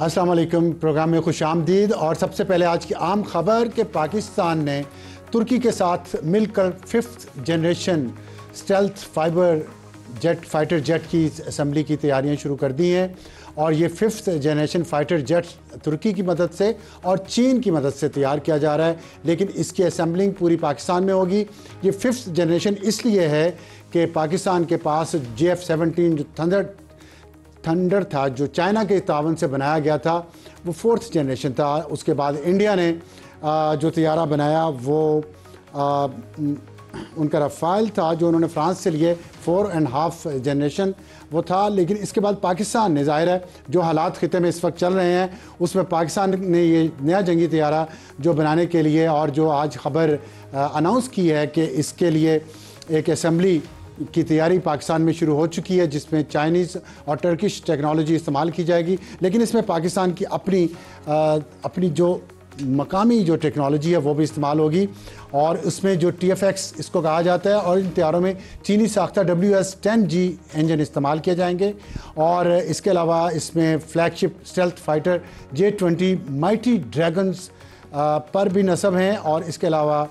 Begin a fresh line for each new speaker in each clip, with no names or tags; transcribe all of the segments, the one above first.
अस्सलाम वालेकुम। प्रोग्राम में खुशामदीद। और सबसे पहले आज की आम खबर कि पाकिस्तान ने तुर्की के साथ मिलकर 5th generation stealth fighter jet की असम्बली की तैयारियां शुरू कर दी हैं। और ये 5th जनरेशन फाइटर जेट तुर्की की मदद से और चीन की मदद से तैयार किया जा रहा है, लेकिन इसकी असम्बलिंग पूरी पाकिस्तान में होगी। ये 5th जनरेशन इसलिए है कि पाकिस्तान के पास JF-17 जो थंडर था, जो चाइना के तावन से बनाया गया था, वो 4th जनरेशन था। उसके बाद इंडिया ने जो तैयारा बनाया वो उनका रफ़ाइल था, जो उन्होंने फ्रांस से लिए 4.5 जनरेशन वो था। लेकिन इसके बाद पाकिस्तान ने, ज़ाहिर है जो हालात ख़िते में इस वक्त चल रहे हैं उसमें पाकिस्तान ने ये नया जंगी तैयारा जो बनाने के लिए, और जो आज ख़बर अनाउंस की है कि इसके लिए एक असम्बली की तैयारी पाकिस्तान में शुरू हो चुकी है, जिसमें चाइनीज़ और टर्किश टेक्नोलॉजी इस्तेमाल की जाएगी। लेकिन इसमें पाकिस्तान की अपनी जो मकामी जो टेक्नोलॉजी है वो भी इस्तेमाल होगी। और उसमें जो TFX इसको कहा जाता है, और इन तैयारों में चीनी साख्ता WS-10G इंजन इस्तेमाल किए जाएंगे। और इसके अलावा इसमें flagship stealth fighter J-20 mighty dragons पर भी नस्ब हैं। और इसके अलावा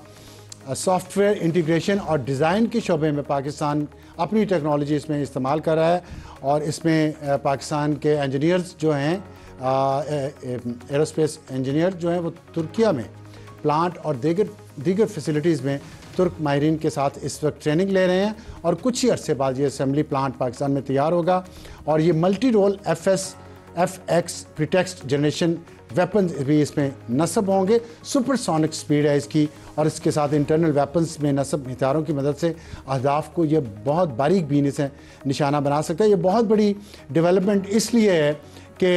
सॉफ्टवेयर इंटीग्रेशन और डिज़ाइन के शोबे में पाकिस्तान अपनी टेक्नोलॉजी इसमें इस्तेमाल कर रहा है। और इसमें पाकिस्तान के इंजीनियर्स जो हैं, एरोस्पेस इंजीनियर जो हैं, वो तुर्किया में प्लांट और दीगर फैसिलिटीज़ में तुर्क माहिरीन के साथ इस वक्त ट्रेनिंग ले रहे हैं। और कुछ ही अरसे बाद ये असम्बली प्लांट पाकिस्तान में तैयार होगा। और ये multi role FX pretext generation weapons भी इसमें नस्ब होंगे। सुपरसोनिक स्पीड है इसकी, और इसके साथ इंटरनल वेपन्स में नस्ब हथियारों की मदद से अहदाफ को ये बहुत बारीक बीनी से निशाना बना सकता है। ये बहुत बड़ी डेवलपमेंट इसलिए है कि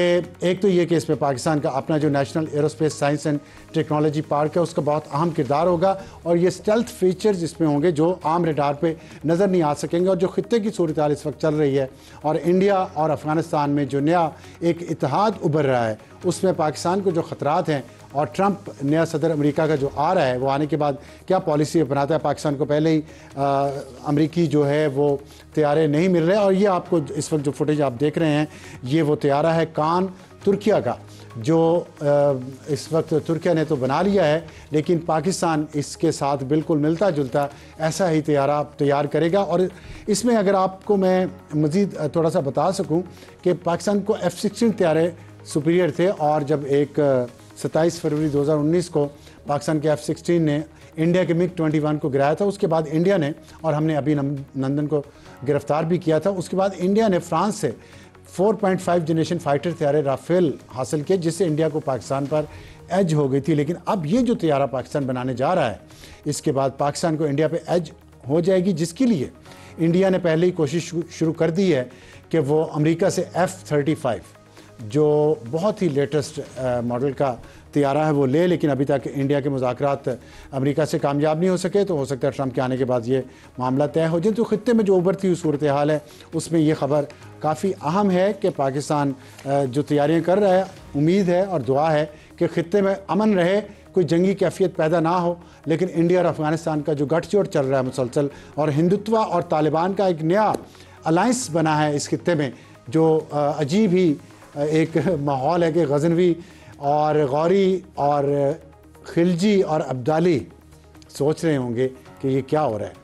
एक तो ये कि इसमें पाकिस्तान का अपना जो national aerospace science and technology park है उसका बहुत अहम किरदार होगा। और ये स्टेल्थ फीचर्स इसमें होंगे जो आम रडार पे नज़र नहीं आ सकेंगे। और जो खित्ते की सूरत हाल इस वक्त चल रही है, और इंडिया और अफ़गानिस्तान में जो नया एक इत्तेहाद उभर रहा है, उसमें पाकिस्तान को जो ख़तरात हैं, और ट्रंप नया सदर अमेरिका का जो आ रहा है, वो आने के बाद क्या पॉलिसी अपनाता है पाकिस्तान को, पहले ही अमेरिकी जो है वो तैयारे नहीं मिल रहे। और ये आपको इस वक्त जो फुटेज आप देख रहे हैं, ये वो तैयारा है कान तुर्किया का, जो इस वक्त तुर्किया ने तो बना लिया है, लेकिन पाकिस्तान इसके साथ बिल्कुल मिलता जुलता ऐसा ही तैयारा तैयार करेगा। और इसमें अगर आपको मैं मज़ीद थोड़ा सा बता सकूं कि पाकिस्तान को F-16 तैयारे सुपीरियर थे, और जब एक 27 फरवरी 2019 को पाकिस्तान के F-16 ने इंडिया के MiG-21 को गिराया था, उसके बाद इंडिया ने, और हमने अभी नंदन को गिरफ्तार भी किया था, उसके बाद इंडिया ने फ्रांस से 4.5 जनरेशन फाइटर तैयारे राफेल हासिल किए, जिससे इंडिया को पाकिस्तान पर एज हो गई थी। लेकिन अब ये जो तैयारा पाकिस्तान बनाने जा रहा है, इसके बाद पाकिस्तान को इंडिया पे एज हो जाएगी, जिसके लिए इंडिया ने पहले ही कोशिश शुरू कर दी है कि वो अमेरिका से F-35 जो बहुत ही लेटेस्ट मॉडल का तैयारा है वो ले। लेकिन अभी तक इंडिया के मुज़ाकरात अमेरिका से कामयाब नहीं हो सके, तो हो सकता है ट्रंप के आने के बाद ये मामला तय हो जाए। तो खित्ते में जो उभरती हुई सूरत हाल है उसमें ये ख़बर काफ़ी अहम है कि पाकिस्तान जो तैयारियाँ कर रहा है, उम्मीद है और दुआ है कि खित्ते में अमन रहे, कोई जंगी कैफियत पैदा ना हो। लेकिन इंडिया और अफ़गानिस्तान का जो गठजोड़ चल रहा है मुसलसल, और हिंदुत्व और तालिबान का एक नया अलाइंस बना है इस खित्ते में, जो अजीब ही एक माहौल है कि गजनवी और गौरी और खिलजी और अब्दाली सोच रहे होंगे कि ये क्या हो रहा है।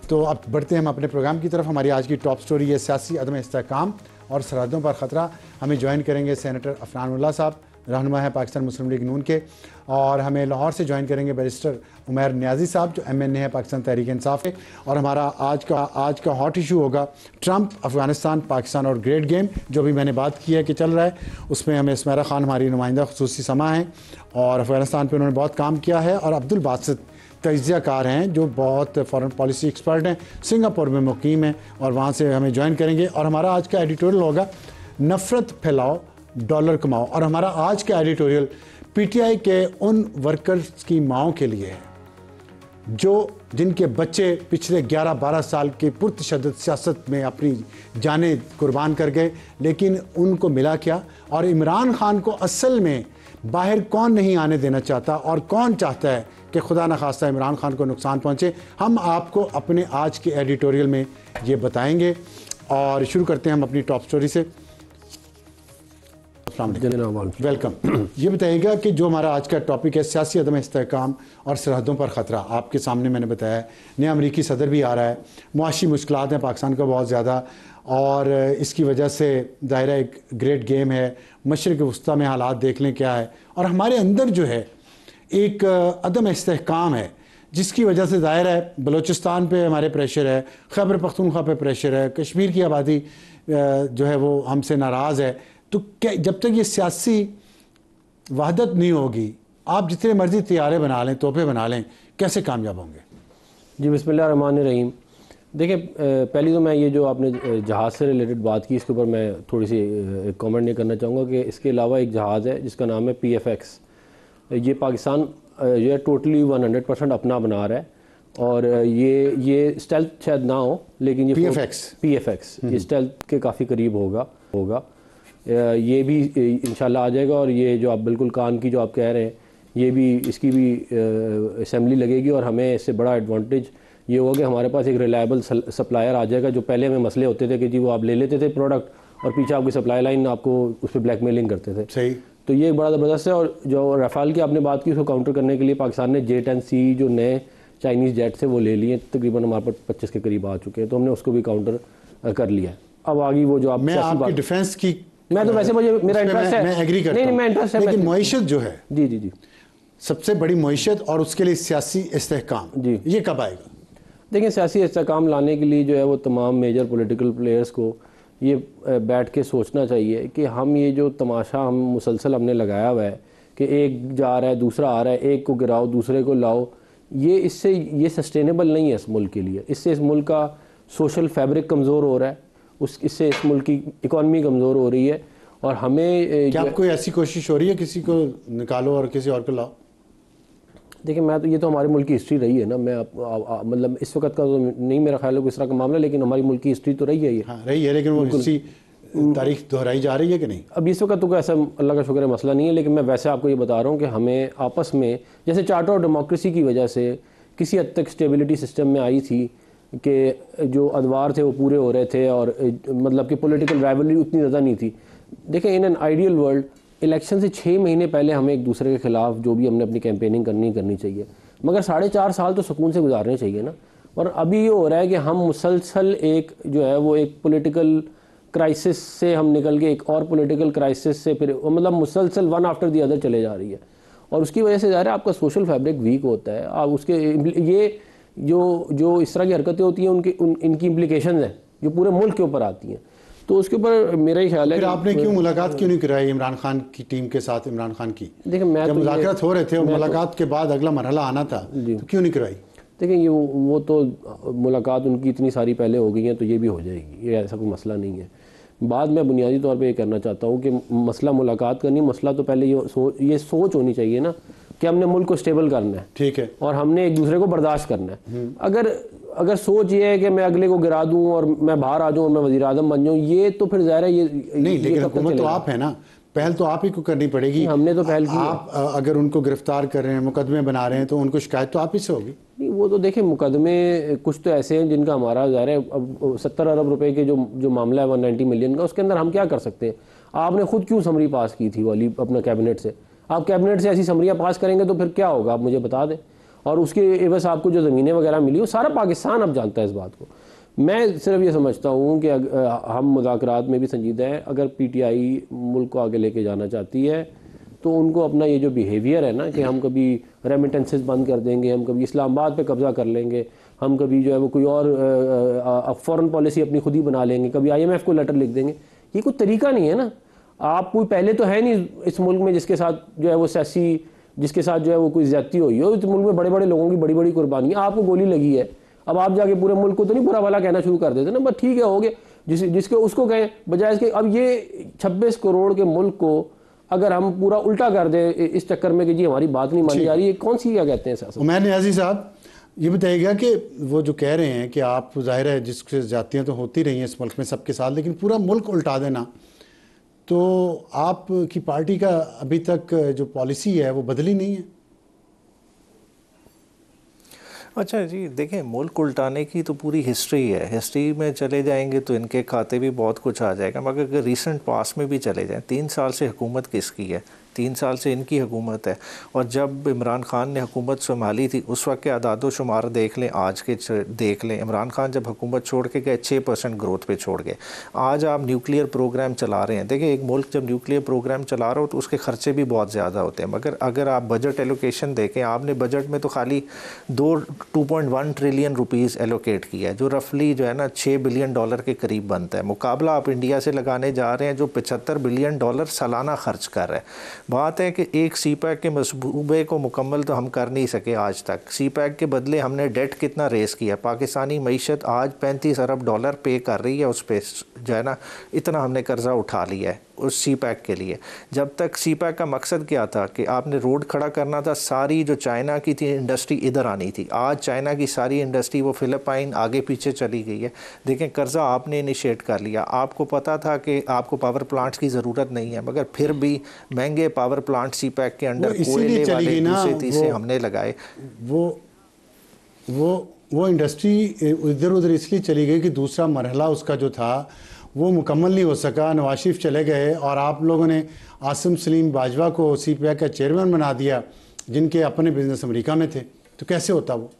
तो अब बढ़ते हैं हम अपने प्रोग्राम की तरफ। हमारी आज की टॉप स्टोरी है सियासी अदम इस्तेहकाम और सरहदों पर ख़तरा। हमें ज्वाइन करेंगे सेनेटर अफनान उल्लाह साहब, रहनुमा है पाकिस्तान मुस्लिम लीग नून के। और हमें लाहौर से ज्वाइन करेंगे बैरिस्टर उमैर नियाज़ी साहब, जो MNA है पाकिस्तान तहरीक इंसाफ के। और हमारा आज का हॉट इशू होगा ट्रंप, अफ़गानिस्तान, पाकिस्तान और ग्रेट गेम, जो भी मैंने बात की है कि चल रहा है। उसमें हमें इसमाइला खान हमारी नुमाइंदा खुसूसी समा हैं, और अफ़गानिस्तान पर उन्होंने बहुत काम किया है। और अब्दुल बासित तजियाकार हैं, जो बहुत फॉरेन पॉलिसी एक्सपर्ट हैं, सिंगापुर में मुकीम हैं, और वहाँ से हमें ज्वाइन करेंगे। और हमारा आज का एडिटोरियल होगा नफ़रत फैलाओ डॉलर कमाओ। और हमारा आज का एडिटोरियल PTI के उन वर्कर्स की माओं के लिए है जिनके बच्चे पिछले 11-12 साल के पुरतशद्दुद सियासत में अपनी जानें कुर्बान कर गए, लेकिन उनको मिला क्या। और इमरान खान को असल में बाहर कौन नहीं आने देना चाहता, और कौन चाहता है कि खुदा न खास्ता इमरान खान को नुकसान पहुँचे, हम आपको अपने आज के एडिटोरियल में ये बताएंगे। और शुरू करते हैं हम अपनी टॉप स्टोरी से। अस्सलाम वालेकुम, वेलकम। ये बताइएगा कि जो हमारा आज का टॉपिक है सियासी अदम इस्तेहकाम और सरहदों पर ख़तरा, आपके सामने मैंने बताया नया अमरीकी सदर भी आ रहा है, मुआशी मुश्किलात हैं पाकिस्तान का बहुत ज़्यादा, और इसकी वजह से दायरा एक ग्रेट गेम है, मशरिक़ वस्ता में हालात देख लें क्या है, और हमारे अंदर जो है एक अदम इस्तेहकाम है जिसकी वजह से ज़ाहिर है बलूचिस्तान पे हमारे प्रेशर है, खैबर पख्तूनख्वा पे प्रेशर है, कश्मीर की आबादी जो है वो हमसे नाराज़ है। तो क्या जब तक ये सियासी वहदत नहीं होगी, आप जितने मर्जी तैयारे बना लें, तोहफे बना लें, कैसे कामयाब होंगे?
जी बिस्मिल्लाहिर्रहमानिर्रहीम। देखिए पहली तो मैं ये जो आपने जहाज़ से रिलेटेड बात की, इसके ऊपर मैं थोड़ी सी कमेंट नहीं करना चाहूँगा कि इसके अलावा एक जहाज़ है जिसका नाम है PFX। ये पाकिस्तान जो है टोटली 100% अपना बना रहा है, और ये स्टेल्थ शायद ना हो, लेकिन ये PFX ये स्टेल्थ के काफ़ी करीब होगा। ये भी इंशाल्लाह आ जाएगा, और ये जो आप बिल्कुल कान की जो आप कह रहे हैं, ये भी इसकी भी असेंबली लगेगी, और हमें इससे बड़ा एडवांटेज ये होगा कि हमारे पास एक रिलायबल सप्लायर आ जाएगा। जो पहले हमें मसले होते थे कि जी वो आप ले लेते थे प्रोडक्ट और पीछे आपकी सप्लाई लाइन आपको उस पर ब्लैकमेलिंग करते थे।
सही।
तो ये एक बड़ा ज़बरदस्त है। और जो रफ़ाल की आपने बात की, उसको काउंटर करने के लिए पाकिस्तान ने J-10C जो नए चाइनीज़ जेट से वो ले लिए, तकरीबन हमारे पास 25 के करीब आ चुके हैं, तो हमने उसको भी काउंटर कर लिया। अब आगे वो जो आप
मैं आपकी डिफेंस की,
मैं तो वैसे मुझे मेरा इंटरेस्ट है,
मैं एग्री करता हूं,
मैं इंटरेस्ट है,
लेकिन मईशत जो है
जी
सबसे बड़ी मईशत, और उसके लिए सियासी इस्तेहकाम
जी,
ये कब आएगा?
देखिए सियासी इस्तेहकाम लाने के लिए जो है वो तमाम मेजर पॉलिटिकल प्लेयर्स को ये बैठ के सोचना चाहिए कि हम ये जो तमाशा हम मुसलसल हमने लगाया हुआ है कि एक जा रहा है दूसरा आ रहा है, एक को गिराओ दूसरे को लाओ, ये सस्टेनेबल नहीं है इस मुल्क के लिए। इससे इस मुल्क का सोशल फैब्रिक कमज़ोर हो रहा है, इससे इस मुल्क की इकॉनमी कमज़ोर हो रही है। और हमें
क्या कोई ऐसी कोशिश हो रही है किसी को निकालो और किसी और को लाओ?
देखिए मैं तो, ये तो हमारे मुल्क की हिस्ट्री रही है ना, मैं मतलब इस वक्त का तो नहीं मेरा ख्याल है किस तरह का मामला, लेकिन हमारी मुल्क की हिस्ट्री तो रही है ये।
हाँ रही है, लेकिन वो हिस्ट्री तारीख दोहराई जा रही है कि नहीं?
अब इस वक्त तो कोई ऐसा अल्लाह का शुक्र है मसला नहीं है, लेकिन मैं वैसे आपको ये बता रहा हूँ कि हमें आपस में, जैसे चार्टर ऑफ डेमोक्रेसी की वजह से किसी हद तक स्टेबिलिटी सिस्टम में आई थी कि जो अदवार थे वो पूरे हो रहे थे, और मतलब कि पॉलिटिकल राइवलरी उतनी ज़्यादा नहीं थी। देखिए in an ideal world election से 6 महीने पहले हमें एक दूसरे के खिलाफ जो भी हमने अपनी कैंपेनिंग करनी चाहिए, मगर 4.5 साल तो सुकून से गुजारने चाहिए ना। और अभी ये हो रहा है कि हम मुसलसल एक जो है वो एक पॉलिटिकल क्राइसिस से हम निकल के एक और पॉलिटिकल क्राइसिस से फिर मतलब मुसलसल वन आफ्टर दी अदर चले जा रही है, और उसकी वजह से ज़ाहिर है आपका सोशल फैब्रिक वीक होता है। आप उसके ये जो इस तरह की हरकतें होती हैं इनकी इम्प्लीकेशन हैं जो पूरे मुल्क के ऊपर आती हैं। तो उसके ऊपर मेरा ही ख्याल है
फिर आपने क्यों मुलाकात क्यों नहीं कराई इमरान खान की टीम के साथ? इमरान खान की
देखिए मैं
जब मुलाकात हो रहे थे और मुलाकात के बाद अगला मरहला आना था, तो क्यों नहीं कराई?
देखिए ये वो तो मुलाकात उनकी इतनी सारी पहले हो गई है, तो ये भी हो जाएगी, ये ऐसा कोई मसला नहीं है। बाद में बुनियादी तौर पे ये कहना चाहता हूँ कि मसला मुलाकात करनी, मसला तो पहले ये सोच होनी चाहिए ना कि हमने मुल्क को स्टेबल करना है,
ठीक है,
और हमने एक दूसरे को बर्दाश्त करना है। अगर सोच ये है कि मैं अगले को गिरा दूं और मैं बाहर आ जाऊं और मैं वज़ीर आज़म बन जाऊं, ये तो फिर ज़ाहिर है ये
नहीं, लेकिन हुकूमत तो आप है ना, पहल तो आप ही को करनी पड़ेगी।
हमने तो पहल की।
आप अगर उनको गिरफ्तार कर रहे हैं, मुकदमे बना रहे हैं, तो उनको शिकायत तो आप ही से होगी।
नहीं वो तो देखिए मुकदमे कुछ तो ऐसे हैं जिनका हमारा ज़ाहिर है अब 70 अरब रुपए के जो मामला है 190 मिलियन का, उसके अंदर हम क्या कर सकते हैं? आपने खुद क्यों समरी पास की थी वाली अपना कैबिनेट से? आप कैबिनेट से ऐसी समरियाँ पास करेंगे तो फिर क्या होगा आप मुझे बता दें। और उसके बस आपको जो ज़मीनें वगैरह मिली वो सारा पाकिस्तान अब जानता है इस बात को। मैं सिर्फ ये समझता हूँ कि हम मुज़ाकरात में भी संजीदा हैं। अगर PTI मुल्क को आगे लेके जाना चाहती है तो उनको अपना ये जो बिहेवियर है ना कि हम कभी रेमिटेंसेस बंद कर देंगे, हम कभी इस्लामाबाद पे कब्ज़ा कर लेंगे, हम कभी जो है वो कोई और फॉरेन पॉलिसी अपनी खुद ही बना लेंगे, कभी IMF को लेटर लिख देंगे, ये कोई तरीका नहीं है ना। आप कोई पहले तो है नहीं इस मुल्क में जिसके साथ जो है वो सियासी, जिसके साथ जो है वो कोई ज्यादती हुई हो। इस मुल्क में बड़े बड़े लोगों की बड़ी बड़ी कुर्बानी, आपको गोली लगी है, अब आप जाके पूरे मुल्क को तो नहीं बुरा वाला कहना शुरू कर देते ना, बस ठीक है हो गया, जिसके उसको कहें बजाय इसके। अब ये 26 करोड़ के मुल्क को अगर हम पूरा उल्टा कर दें इस चक्कर में कि जी हमारी बात नहीं मानी जा रही है, कौन सी क्या कहते हैं सियासत?
उमैर नियाज़ी साहब ये बताइएगा कि वो जो कह रहे हैं कि आप ज़ाहिर है जिससे ज्यादतियाँ तो होती रही हैं इस मुल्क में सबके साथ, लेकिन पूरा मुल्क उल्टा देना, तो आपकी पार्टी का अभी तक जो पॉलिसी है वो बदली नहीं है?
अच्छा जी, देखें मुल्क उल्टाने की तो पूरी हिस्ट्री है, हिस्ट्री में चले जाएंगे तो इनके खाते भी बहुत कुछ आ जाएगा, मगर अगर रीसेंट पास में भी चले जाएं, 3 साल से हुकूमत किसकी है? 3 साल से इनकी हुकूमत है। और जब इमरान खान ने हुकूमत संभाली थी उस वक्त के आदादो शुमार देख लें, आज के देख लें। इमरान खान जब हुकूमत छोड़ के गए 6% ग्रोथ पे छोड़ गए। आज आप न्यूक्लियर प्रोग्राम चला रहे हैं। देखिए एक मुल्क जब न्यूक्लियर प्रोग्राम चला रहा हो तो उसके खर्चे भी बहुत ज़्यादा होते हैं, मगर अगर आप बजट एलोकेशन देखें, आपने बजट में तो खाली 2.1 ट्रिलियन रुपीज़ एलोकेट किया है, जो रफली जो है ना $6 बिलियन के करीब बनता है। मुकाबला आप इंडिया से लगाने जा रहे हैं जो $75 बिलियन सालाना खर्च कर रहा है। बात है कि एक सी पैक के मंसूबे को मुकम्मल तो हम कर नहीं सके आज तक। सी पैक के बदले हमने डेट कितना रेस किया। पाकिस्तानी मईशत आज $35 अरब पे कर रही है उस पर, जो है ना, इतना हमने कर्जा उठा लिया है उस सी पैक के लिए। जब तक सी पैक का मकसद क्या था कि आपने रोड खड़ा करना था, सारी जो चाइना की थी इंडस्ट्री इधर आनी थी। आज चाइना की सारी इंडस्ट्री वो फिलिपाइन आगे पीछे चली गई है। देखें कर्जा आपने इनिशिएट कर लिया, आपको पता था कि आपको पावर प्लांट्स की ज़रूरत नहीं है, मगर फिर भी महंगे पावर प्लांट सी पैक के अंडर कोयले वाले दूसरे तीसरे हमने लगाए।
वो इंडस्ट्री इधर उधर इसलिए चली गई कि दूसरा मरहला उसका जो था वो मुकम्मल नहीं हो सका। नवाज शरीफ चले गए और आप लोगों ने आसिम सलीम बाजवा को CPI का चेयरमैन बना दिया, जिनके अपने बिजनेस अमेरिका में थे। तो कैसे होता वो?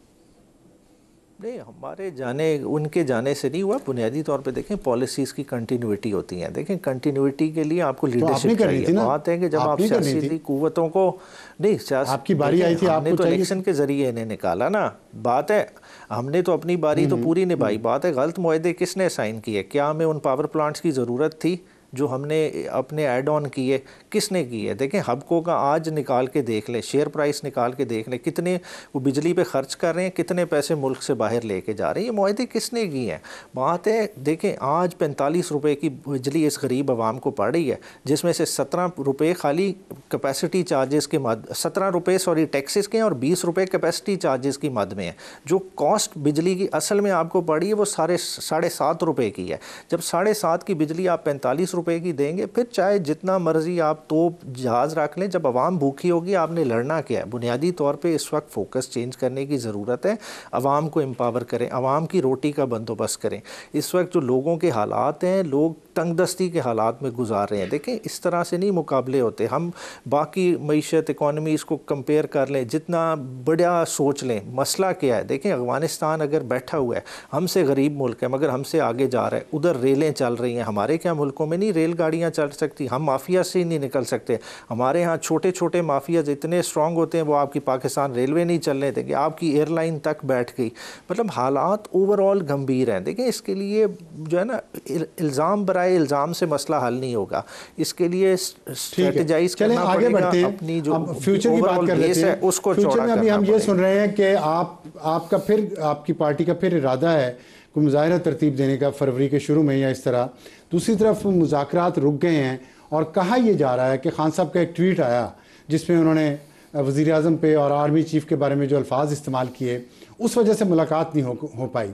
नहीं, हमारे जाने उनके जाने से नहीं हुआ। बुनियादी तौर पे देखें पॉलिसीज़ की कंटिन्यूटी होती है। देखें कंटिन्यूटी के लिए आपको लीडरशिप चाहिए। बात है कि जब आप सियासी कुव्वतों को नहीं,
आपकी बारी आई थी,
आपने तो इलेक्शन के ज़रिए इन्हें निकाला ना। बात है हमने तो अपनी बारी तो पूरी निभाई। बात है गलत मुआहदे किसने साइन किए? क्या हमें उन पावर प्लांट्स की ज़रूरत थी जो हमने अपने ऐड ऑन किए? किसने किए? देखें हबको का आज निकाल के देख लें, शेयर प्राइस निकाल के देख लें, कितने वो बिजली पे खर्च कर रहे हैं, कितने पैसे मुल्क से बाहर लेके जा रहे हैं। ये मुआहदे किसने किए हैं? बात है देखें आज 45 रुपए की बिजली इस गरीब आवाम को पड़ रही है, जिसमें से 17 रुपये खाली कैपेसिटी चार्जेस के मद, 17 रुपये सॉरी टैक्सेस के हैं और 20 रुपये कैपेसिटी चार्जेस की मद में है। जो कॉस्ट बिजली की असल में आपको पड़ी है वो 7.5 रुपये की है। जब 7.5 की बिजली आप 45 रुपए की देंगे, फिर चाहे जितना मर्जी आप तोप जहाज रख लें, जब आवाम भूखी होगी आपने लड़ना क्या है? बुनियादी तौर पे इस वक्त फोकस चेंज करने की ज़रूरत है। आवाम को एम्पावर करें, आवाम की रोटी का बंदोबस्त करें। इस वक्त जो लोगों के हालात हैं, लोग तंगदस्ती के हालात में गुजार रहे हैं। देखें इस तरह से नहीं मुकाबले होते। हम बाकी मईशत इकॉनमी इसको कंपेयर कर लें, जितना बड़ा सोच लें, मसला क्या है? देखें अफ़गानिस्तान अगर बैठा हुआ है, हमसे गरीब मुल्क है मगर हमसे आगे जा रहा है, उधर रेलें चल रही हैं। हमारे क्या मुल्कों में नहीं रेलगाड़ियाँ चल सकती? हम माफिया से ही नहीं निकल सकते। हमारे यहाँ छोटे छोटे माफिया इतने स्ट्रॉन्ग होते हैं, वो आपकी पाकिस्तान रेलवे नहीं चलने देंगे, आपकी एयरलाइन तक बैठ गई। मतलब हालात ओवरऑल गंभीर हैं। देखिए इसके लिए जो है ना, इल्ज़ाम बराए इल्ज़ाम से मसला हल नहीं होगा। इसके लिए स्ट्रेटेजाइज करना पड़ेगा। अपनी जो
फ्यूचर की बात कर लेते हैं,
उसको
फ्यूचर में अभी हम ये सुन रहे हैं कि आपका फिर आपकी पार्टी का फिर इरादा है कोई मुज़ाहिरा तरतीब देने का फरवरी के शुरू में या इस तरह। दूसरी तरफ मुज़ाकरात रुक गए हैं और कहा यह जा रहा है कि खान साहब का एक ट्वीट आया जिसमें उन्होंने वज़ीर आज़म पे और आर्मी चीफ के बारे में जो अल्फाज इस्तेमाल किए, उस वजह से मुलाकात नहीं हो पाई।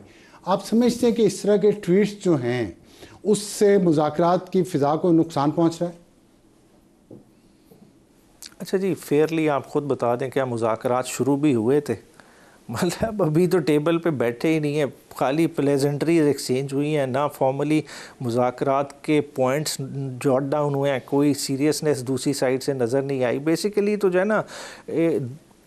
आप समझते हैं कि इस तरह के ट्वीट्स जो हैं उससे मुज़ाकरात की फ़िज़ा को नुकसान पहुँच रहा है?
अच्छा जी, फेयरली आप ख़ुद बता दें क्या मुज़ाकरात शुरू भी हुए थे? मतलब अभी तो टेबल पे बैठे ही नहीं है, खाली प्लेजेंट्रीज एक्सचेंज हुई हैं, ना फॉर्मली मुज़ाकरात के पॉइंट्स जॉट डाउन हुए हैं, कोई सीरियसनेस दूसरी साइड से नज़र नहीं आई। बेसिकली तो जो है ना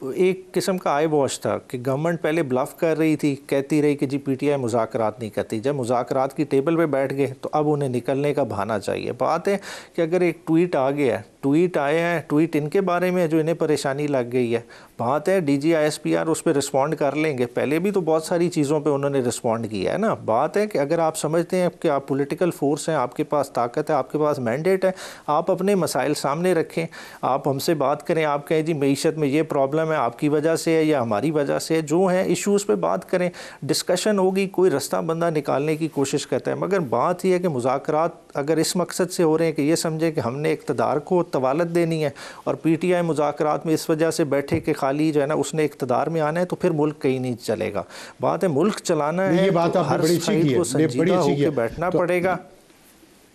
एक किस्म का आई वॉश था कि गवर्नमेंट पहले ब्लफ कर रही थी, कहती रही कि जी PTI मुज़ाकरात नहीं करती। जब मुज़ाकरात की टेबल पे बैठ गए तो अब उन्हें निकलने का बहाना चाहिए। बात है कि अगर एक ट्वीट आ गया है, ट्वीट आए हैं, ट्वीट इनके बारे में जो इन्हें परेशानी लग गई है, बात है DG ISPR उस पर रिस्पॉन्ड कर लेंगे। पहले भी तो बहुत सारी चीज़ों पे उन्होंने रिस्पॉन्ड किया है ना। बात है कि अगर आप समझते हैं कि आप पॉलिटिकल फोर्स हैं, आपके पास ताकत है, आपके पास मैंडेट है, आप अपने मसाइल सामने रखें, आप हमसे बात करें, आप कहें जी मईशत में ये प्रॉब्लम है, आपकी वजह से है या हमारी वजह से है, जो है इशूज़ पे बात करें, डिस्कशन होगी, कोई रास्ता बंदा निकालने की कोशिश करता है। मगर बात यह है कि मुज़ाकरात अगर इस मकसद से हो रहे हैं कि ये समझे कि हमने इक़्तिदार को तवालत देनी है और PTI मुज़ाकरात में इस वजह से बैठे कि खाली जो है ना उसने इक़्तिदार में आना है, तो फिर मुल्क कहीं नहीं चलेगा। बात है मुल्क चलाना है,
ये बात
तो
आपने
हर
बड़ी
साइड को संजीदा होकर बैठना पड़ेगा।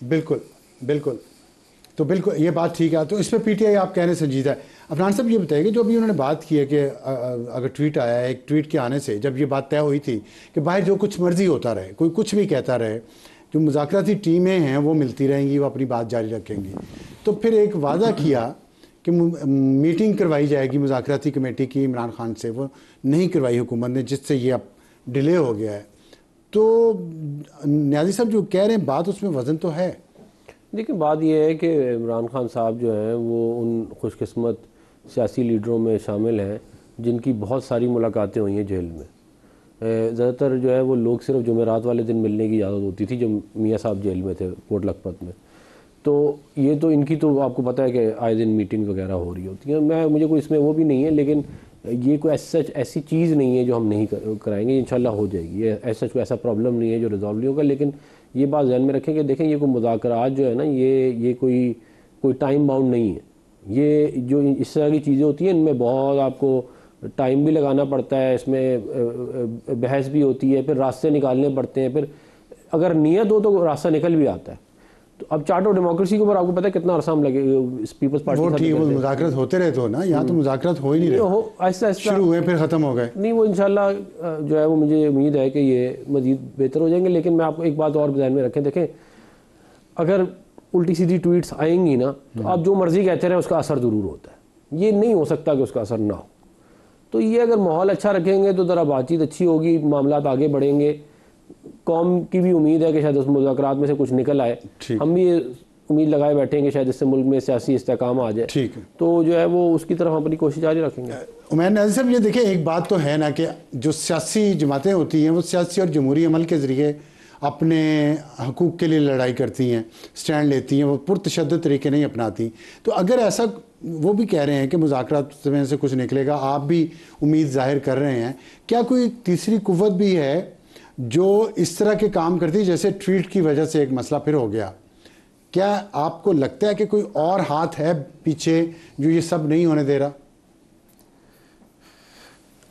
बिल्कुल बिल्कुल, तो बिल्कुल ये बात ठीक है। तो इस पर PTI आप कहने संजीदा है। अफरान साहब ये बताइए कि जो अभी उन्होंने बात की है कि अगर ट्वीट आया है, एक ट्वीट के आने से जब ये बात तय हुई थी कि बाहर जो कुछ मर्जी होता रहे, कोई कुछ भी कहता रहे, जो मुज़ाकराती टीमें हैं वो मिलती रहेंगी, वो अपनी बात जारी रखेंगी, तो फिर एक वादा किया कि मीटिंग करवाई जाएगी मुज़ाकराती कमेटी की इमरान खान से, वो नहीं करवाई हुकूमत ने, जिससे ये अब डिले हो गया है। तो न्याजी साहब जो कह रहे हैं बात, उसमें वज़न तो है।
देखिए बात यह है कि इमरान खान साहब जो हैं वो उन खुशकिस्मत सियासी लीडरों में शामिल हैं जिनकी बहुत सारी मुलाकातें हुई हैं जेल में। ज़्यादातर जो है वो लोग सिर्फ जुमेरात वाले दिन मिलने की इजाज़त होती थी जब मियाँ साहब जेल में थे कोट लखपत में। तो ये तो इनकी तो आपको पता है कि आए दिन मीटिंग वगैरह हो रही होती है। मुझे कोई इसमें वो भी नहीं है, लेकिन ये कोई ऐसी चीज़ नहीं है जो हम नहीं कराएंगे, इंशाल्लाह हो जाएगी। ये ऐसा प्रॉब्लम नहीं है जो रिजॉल्व नहीं होगा। लेकिन ये बात ध्यान में रखें कि देखें ये कोई मुज़ाकरात जो है ना, ये कोई टाइम बाउंड नहीं है। ये जो इस तरह की चीज़ें होती हैं इनमें बहुत आपको टाइम भी लगाना पड़ता है, इसमें बहस भी होती है, फिर रास्ते निकालने पड़ते हैं, फिर अगर नीयत हो तो रास्ता निकल भी आता है। तो अब चार्ट ऑफ डेमोक्रेसी के ऊपर आपको पता है कितना अरसा लगे पीपल्स पार्टी
वो ठीक, वो मुज़ाकरात होते रहे तो ना, यहाँ तो मुज़ाकरात हो ही नहीं रहे,
ऐसा
शुरू हुए फिर ख़त्म हो गए।
नहीं, वो इंशाल्लाह जो है वो मुझे उम्मीद है कि ये मज़ीद बेहतर हो जाएंगे। लेकिन मैं आपको एक बात और ध्यान में रखें, देखें अगर उल्टी सीधी ट्वीट्स आएंगी ना तो आप जो मर्ज़ी कहते रहे उसका असर ज़रूर होता है। ये नहीं हो सकता कि उसका असर ना हो। तो ये अगर माहौल अच्छा रखेंगे तो ज़रा बातचीत अच्छी होगी, मामला आगे बढ़ेंगे। कौम की भी उम्मीद है कि शायद उस मुज़ाकरात में से कुछ निकल आए। हम भी उम्मीद लगाए बैठे हैं कि शायद इससे मुल्क में सियासी इस्तेकाम आ जाए।
ठीक है,
तो जो है वो उसकी तरफ अपनी कोशिश जारी रखेंगे।
उमैर नाज़िर साहब ये देखिए, एक बात तो है ना कि जो सियासी जमातें होती हैं वो सियासी और जमहूरी अमल के ज़रिए अपने हकूक़ के लिए लड़ाई करती हैं, स्टैंड लेती हैं, वो पुरतशद्दुद तरीके नहीं अपनाती। तो अगर ऐसा, वो भी कह रहे हैं कि मुज़ाकरात में से कुछ निकलेगा, आप भी उम्मीद ज़ाहिर कर रहे हैं, क्या कोई तीसरी कुव्वत भी है जो इस तरह के काम करती है? जैसे ट्वीट की वजह से एक मसला फिर हो गया, क्या आपको लगता है कि कोई और हाथ है पीछे जो ये सब नहीं होने दे रहा?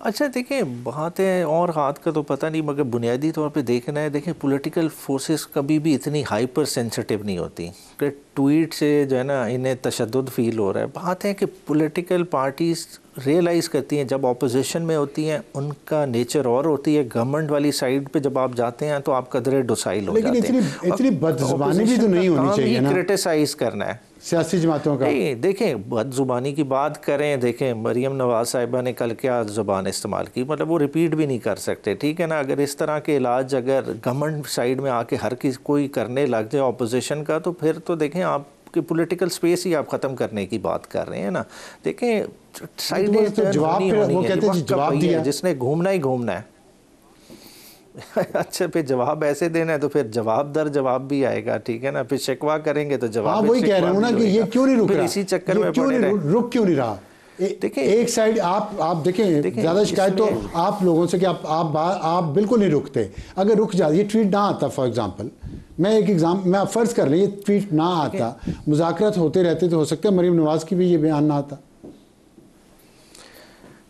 अच्छा देखिए, बात है और हाथ का तो पता नहीं, मगर बुनियादी तौर पे देखना है। देखिए पॉलिटिकल फोर्सेस कभी भी इतनी हाइपर सेंसिटिव नहीं होती कि ट्वीट से जो है ना इन्हें तशद्दुद फील हो रहा है। बात है कि पॉलिटिकल पार्टीज़ रियलाइज़ करती हैं जब ऑपोजिशन में होती हैं उनका नेचर और होती है। गवर्नमेंट वाली साइड पे जब आप जाते हैं तो आप कदरे डोसाइल हो जाते हैं।
लेकिन इतनी बदजुबानी भी तो नहीं होनी चाहिए ना,
क्रिटिसाइज़ करना है
सियासी जमातों का।
नहीं, देखें बदजुबानी की बात करें, देखें मरीम नवाज़ साहिबा ने कल क्या ज़ुबान इस्तेमाल की, मतलब वो रिपीट भी नहीं कर सकते, ठीक है ना। अगर इस तरह के इलाज अगर गवर्नमेंट साइड में आके हर किसी कोई करने लग जाए ऑपोजिशन का, तो फिर तो देखें आपके पॉलिटिकल स्पेस ही आप ख़त्म करने की बात कर रहे हैं ना। देखें साइड
जवाब दिया,
जिसने घूमना ही घूमना है। अच्छा, फिर जवाब ऐसे देना है तो फिर जवाब दर जवाब भी आएगा, ठीक है ना। फिर शिकवा करेंगे तो जवाब।
हाँ, वही कह रहे हैं ना कि ये क्यों नहीं रुक रहा,
इसी चक्कर में
रुक क्यों नहीं रहा। देखिए एक साइड आप देखें ज़्यादा शिकायत तो आप लोगों से कि आप बिल्कुल नहीं रुकते। अगर रुक जाए, ये ट्वीट ना आता, फॉर एग्जांपल मैं फ़र्ज़ कर लें ये ट्वीट ना आता, मुज़ाकरात होते रहते तो हो सकता है मरीम नवाज़ की भी ये बयान ना आता।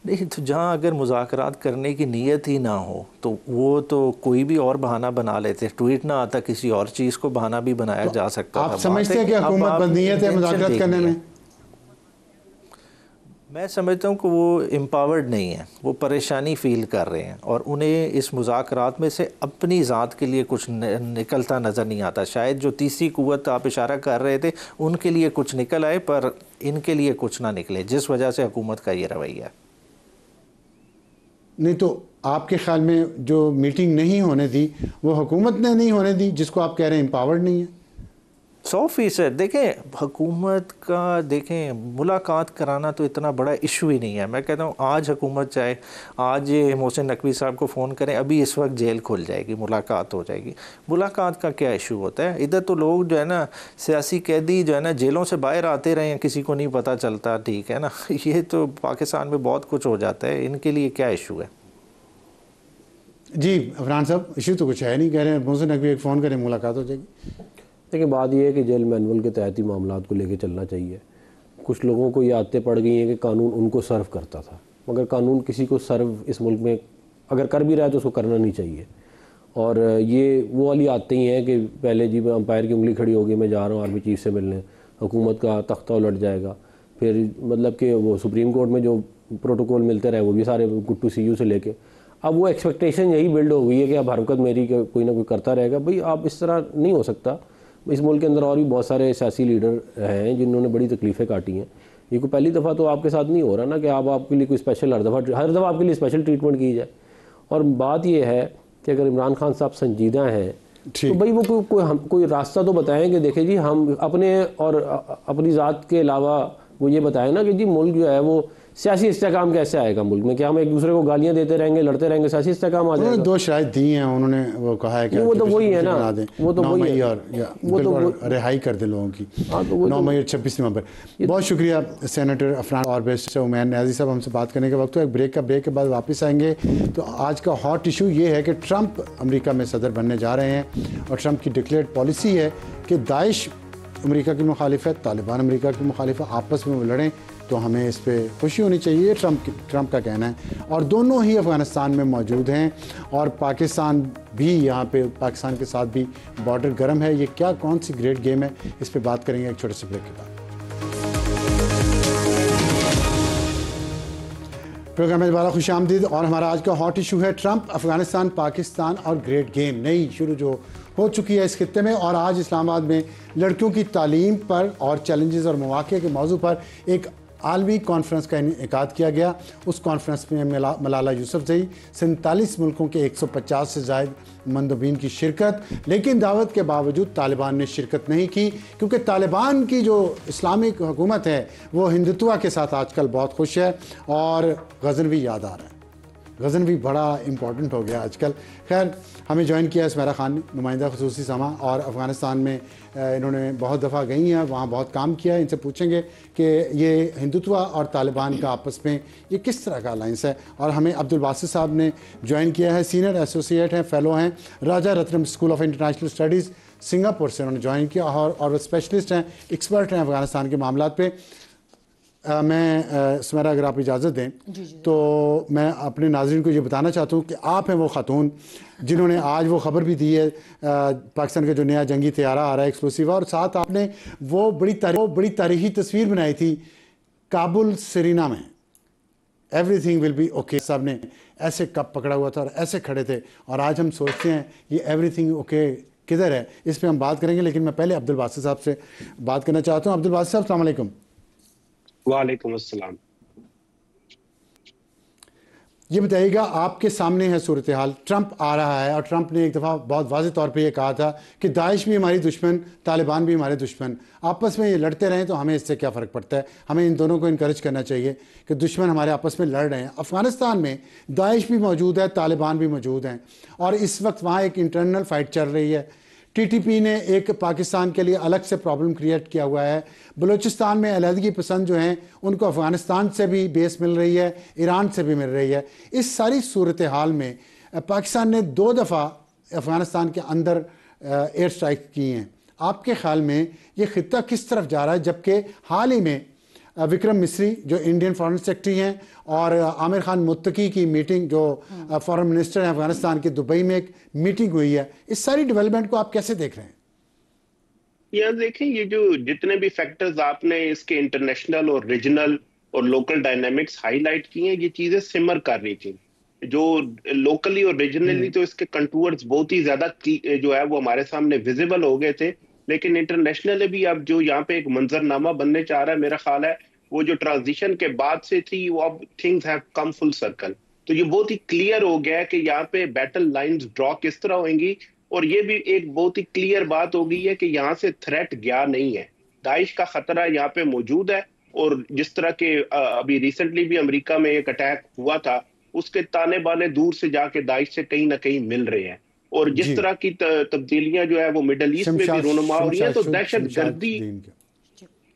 नहीं, तो जहाँ अगर मुज़ाकरात करने की नीयत ही ना हो तो वो तो कोई भी और बहाना बना लेते। ट्वीट ना आता, किसी और चीज़ को बहाना भी बनाया जा सकता था।
आप समझते हैं कि हुकूमत बदनीयत है मुज़ाकरात करने में?
मैं समझता हूँ कि वो एम्पावर्ड नहीं है, वो परेशानी फ़ील कर रहे हैं और उन्हें इस मुज़ाकरात में से अपनी ज़ात के लिए कुछ निकलता नज़र नहीं आता। शायद जो तीसरी कुव्वत आप इशारा कर रहे थे उनके लिए कुछ निकल आए, पर इनके लिए कुछ ना निकले, जिस वजह से हुकूमत का ये रवैया है।
नहीं तो आपके ख्याल में जो मीटिंग नहीं होने दी वो हुकूमत ने नहीं होने दी, जिसको आप कह रहे हैं एम्पावर्ड नहीं है?
100%। देखें हुकूमत का, देखें मुलाकात कराना तो इतना बड़ा इशू ही नहीं है। मैं कहता हूँ आज हुकूमत चाहे आज ये मोहसिन नकवी साहब को फ़ोन करें, अभी इस वक्त जेल खुल जाएगी, मुलाकात हो जाएगी। मुलाकात का क्या इशू होता है? इधर तो लोग जो है ना सियासी कैदी जो है ना जेलों से बाहर आते रहे हैं, किसी को नहीं पता चलता, ठीक है ना। ये तो पाकिस्तान में बहुत कुछ हो जाता है, इनके लिए क्या इशू है?
जी अफरान साहब, इशू तो कुछ है नहीं, कह रहे हैं मोहसिन नकवी एक फ़ोन करें मुलाकात हो जाएगी।
देखिए बात यह है कि जेल मैनुअल के तहत ही मामला को लेके चलना चाहिए। कुछ लोगों को ये आदतें पड़ गई हैं कि कानून उनको सर्व करता था, मगर कानून किसी को सर्व इस मुल्क में अगर कर भी रहा है तो उसको करना नहीं चाहिए। और ये वो वाली आदतें ही हैं कि पहले जी अंपायर की उंगली खड़ी होगी, मैं जा रहा हूँ आर्मी चीफ से मिलने, हुकूमत का तख्ता उलट जाएगा। फिर मतलब कि वो सुप्रीम कोर्ट में जो प्रोटोकॉल मिलते रहे वो भी सारे गुड टू सी यू से लेके, अब वो एक्सपेक्टेशन यही बिल्ड हो गई है कि अब हरकत मेरी कोई ना कोई करता रहेगा। भाई आप इस तरह नहीं हो सकता। इस मुल्क के अंदर और भी बहुत सारे सियासी लीडर हैं जिन्होंने बड़ी तकलीफ़ें काटी हैं। ये कोई पहली दफ़ा तो आपके साथ नहीं हो रहा ना कि आप आपके लिए कोई स्पेशल हर दफ़ा आपके लिए स्पेशल ट्रीटमेंट की जाए। और बात ये है कि अगर इमरान खान साहब संजीदा हैं तो भाई वो कोई रास्ता तो बताएं कि देखें जी हम अपने और अपनी ज़ात के अलावा वो ये बताएं ना कि जी मुल्क जो है वो सियासी इस्तेहकाम कैसे आएगा मुल्क में? क्या हम एक दूसरे को गालियां देते रहेंगे, लड़ते रहेंगे, सियासी इस्तेहकाम आ जाएगा?
दो शराइत दी हैं उन्होंने, वो कहा है कि
वो तो वही है ना, वो तो वही है,
वो तो रिहाई कर दे लोगों की 9 मई और 26 नवंबर। बहुत शुक्रिया सेनेटर अफरान और बैरिस्टर उमैर न्याजी साहब, हमसे बात करने के वक्त। तो एक ब्रेक के बाद वापस आएंगे। तो आज का हॉट इशू ये है कि ट्रंप अमेरिका में सदर बनने जा रहे हैं और ट्रंप की डिक्लेयर्ड पॉलिसी है कि दाइश अमेरिका की मुखालिफ है, तालिबान अमेरिका की मुखालिफ है, आपस में वो लड़ें तो हमें इस पर खुशी होनी चाहिए, ट्रंप का कहना है। और दोनों ही अफ़गानिस्तान में मौजूद हैं और पाकिस्तान भी यहाँ पे, पाकिस्तान के साथ भी बॉर्डर गर्म है। ये क्या कौन सी ग्रेट गेम है, इस पे बात करेंगे एक छोटे से ब्रेक के बाद। प्रोग्राम में दोबारा खुश आमदीद। और हमारा आज का हॉट इशू है ट्रंप, अफ़गानिस्तान, पाकिस्तान और ग्रेट गेम, नई शुरू जो हो चुकी है इस खित्ते में। और आज इस्लामाबाद में लड़कियों की तालीम पर और चैलेंजेस और मौक़े के मौजू पर एक आलमी कॉन्फ्रेंस का इनेकाद किया गया। उस कॉन्फ्रेंस में मलाला यूसुफजई, 47 मुल्कों के 150 से ज़ायद मंदोबीन की शिरकत, लेकिन दावत के बावजूद तालिबान ने शिरकत नहीं की, क्योंकि तालिबान की जो इस्लामिक हुकूमत है वो हिंदुत्व के साथ आजकल बहुत खुश है और गज़नवी याद आ रहा है। गज़नवी बड़ा इम्पॉर्टेंट हो गया आजकल। खैर, हमें ज्वाइन किया इसमेरा खान, नुमाइंदा ख़ुसूसी समा, और अफ़गानिस्तान में इन्होंने बहुत दफ़ा गई हैं, वहाँ बहुत काम किया है। इनसे पूछेंगे कि ये हिंदुत्व और तालिबान का आपस में ये किस तरह का अलाइंस है। और हमें अब्दुल बासित साहब ने ज्वाइन किया है, सीनियर एसोसिएट हैं, फ़ेलो हैं, Raja Ratnam school of international studies Singapore से उन्होंने ज्वाइन किया और वो स्पेशलिस्ट हैं, एक्सपर्ट हैं अफ़गानिस्तान के मामलों पर। मैं सुमेरा, अगर आप इजाज़त दें तो मैं अपने नाज़रीन को ये बताना चाहता हूँ कि आप हैं वो खातून जिन्होंने आज वो ख़बर भी दी है पाकिस्तान का जो नया जंगी तैयारा आ रहा है एक्सप्लोसिव, और साथ आपने वो बड़ी तारीखी तस्वीर बनाई थी काबुल सरीना में, एवरीथिंग विल बी ओके। साहब ने ऐसे कप पकड़ा हुआ था और ऐसे खड़े थे, और आज हम सोचते हैं ये एवरीथिंग ओके किधर है। इस पर हम बात करेंगे, लेकिन मैं पहले अब्दुल बासित साहब से बात करना चाहता हूँ। अब्दुल बासित साहब, अस्सलाम वालेकुम।
वालेकुम अस्सलाम।
ये बताइएगा, आपके सामने है सूरत हाल, ट्रंप आ रहा है और ट्रंप ने एक दफ़ा बहुत वाज़ेह तौर पे ये कहा था कि दाइश भी हमारी दुश्मन, तालिबान भी हमारे दुश्मन, आपस में ये लड़ते रहें तो हमें इससे क्या फ़र्क पड़ता है, हमें इन दोनों को इनकरेज करना चाहिए कि दुश्मन हमारे आपस में लड़ रहे हैं। अफ़गानिस्तान में दाइश भी मौजूद है, तालिबान भी मौजूद हैं, और इस वक्त वहाँ एक इंटरनल फ़ाइट चल रही है। TTP ने एक पाकिस्तान के लिए अलग से प्रॉब्लम क्रिएट किया हुआ है। बलूचिस्तान में अलहदगी पसंद जो हैं उनको अफ़गानिस्तान से भी बेस मिल रही है, ईरान से भी मिल रही है। इस सारी सूरत हाल में पाकिस्तान ने 2 दफ़ा अफ़गानिस्तान के अंदर एयर स्ट्राइक की हैं। आपके ख्याल में ये ख़ित्ता किस तरफ जा रहा है, जबकि हाल ही में विक्रम मिस्री जो इंडियन फॉरेन सेक्रेटरी हैं और आमिर खान मुत्तकी की मीटिंग जो फॉरेन मिनिस्टर हैं अफगानिस्तान के, दुबई में एक मीटिंग हुई है। इस सारी डेवलपमेंट को आप कैसे देख रहे हैं?
यार देखें, ये जो जितने भी फैक्टर्स आपने इसके इंटरनेशनल और रीजनल और लोकल डायनामिक्स हाईलाइट किए हैं, ये चीजें सिमर कर रही थी। जो लोकली और रीजनली तो इसके कंटूर्स बहुत ही ज्यादा जो है वो हमारे सामने विजिबल हो गए थे, लेकिन इंटरनेशनली भी अब जो यहाँ पे एक मंजरनामा बनने चाह रहा है, मेरा ख्याल है वो जो ट्रांजिशन के बाद से थी वो अब things have come full circle. तो ये बहुत ही क्लियर हो गया है कि यहाँ पे बैटल लाइंस ड्रॉ किस तरह होंगी, और ये भी एक बहुत ही क्लियर बात हो गई है कि यहाँ से थ्रेट गया नहीं है, दाइश का खतरा यहाँ पे मौजूद है। और जिस तरह के अभी रिसेंटली भी अमेरिका में एक अटैक हुआ था, उसके ताने बाने दूर से जाके दाइश से कहीं ना कहीं मिल रहे हैं। और जिस तरह की तब्दीलियां जो है वो मिडल ईस्ट में भी रोनुमा हो रही है, तो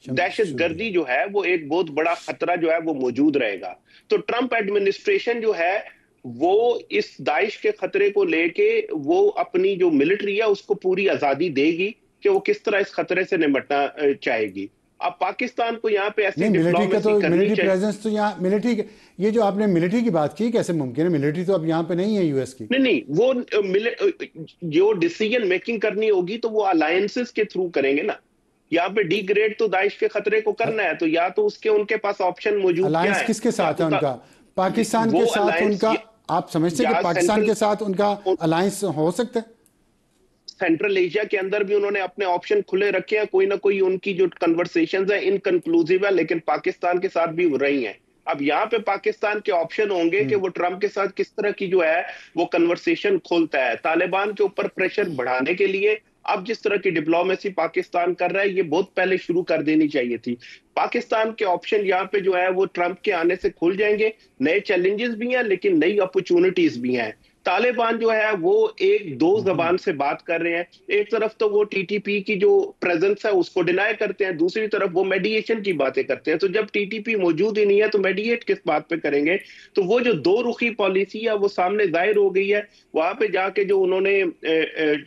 दहशतगर्दी जो है वो एक बहुत बड़ा खतरा जो है वो मौजूद रहेगा। तो ट्रंप एडमिनिस्ट्रेशन जो है वो इस दाइश के खतरे को लेके वो अपनी जो मिलिट्री है उसको पूरी आजादी देगी कि वो किस तरह इस खतरे से निपटना चाहेगी। अब पाकिस्तान को यहाँ पे ऐसी
मिलिट्री प्रेजेंस तो यहाँ मिलिट्री, ये जो आपने मिलिट्री की बात की, कैसे मुमकिन है? मिलिट्री तो अब यहाँ पे नहीं है यूएस की।
नहीं, वो जो डिसीजन मेकिंग करनी होगी तो वो अलायंसेस के थ्रू करेंगे ना। यहाँ पे डिग्रेड तो दाइश के खतरे को करना है, तो या तो उसके उनके पास ऑप्शन मौजूद क्या
अलायंस
है,
किसके साथ है उनका? पाकिस्तान के साथ उनका? आप समझते हैं कि पाकिस्तान के साथ उनका अलायंस हो सकता है?
सेंट्रल एशिया के अंदर भी उन्होंने अपने ऑप्शन खुले रखे हैं, कोई ना कोई उनकी जो कन्वर्सेशंस है इनकंक्लूसिव है, लेकिन पाकिस्तान के साथ भी हो रही हैं। अब यहाँ पे पाकिस्तान के ऑप्शन होंगे कि वो ट्रंप के साथ किस तरह की जो है वो कन्वर्सेशन खोलता है। तालिबान के ऊपर प्रेशर बढ़ाने के लिए अब जिस तरह की डिप्लोमेसी पाकिस्तान कर रहा है, ये बहुत पहले शुरू कर देनी चाहिए थी। पाकिस्तान के ऑप्शन यहाँ पे जो है वो ट्रंप के आने से खुल जाएंगे। नए चैलेंजेस भी हैं लेकिन नई अपॉर्चुनिटीज भी हैं। तालिबान जो है वो एक दो जबान से बात कर रहे हैं। एक तरफ तो वो टीटीपी की जो प्रेजेंस है उसको डिनाई करते हैं, दूसरी तरफ वो मेडिएशन की बातें करते हैं। तो जब टीटीपी मौजूद ही नहीं है तो मेडिएट किस बात पे करेंगे? तो वो जो दो रुखी पॉलिसी है वो सामने जाहिर हो गई है। वहां पे जाके जो उन्होंने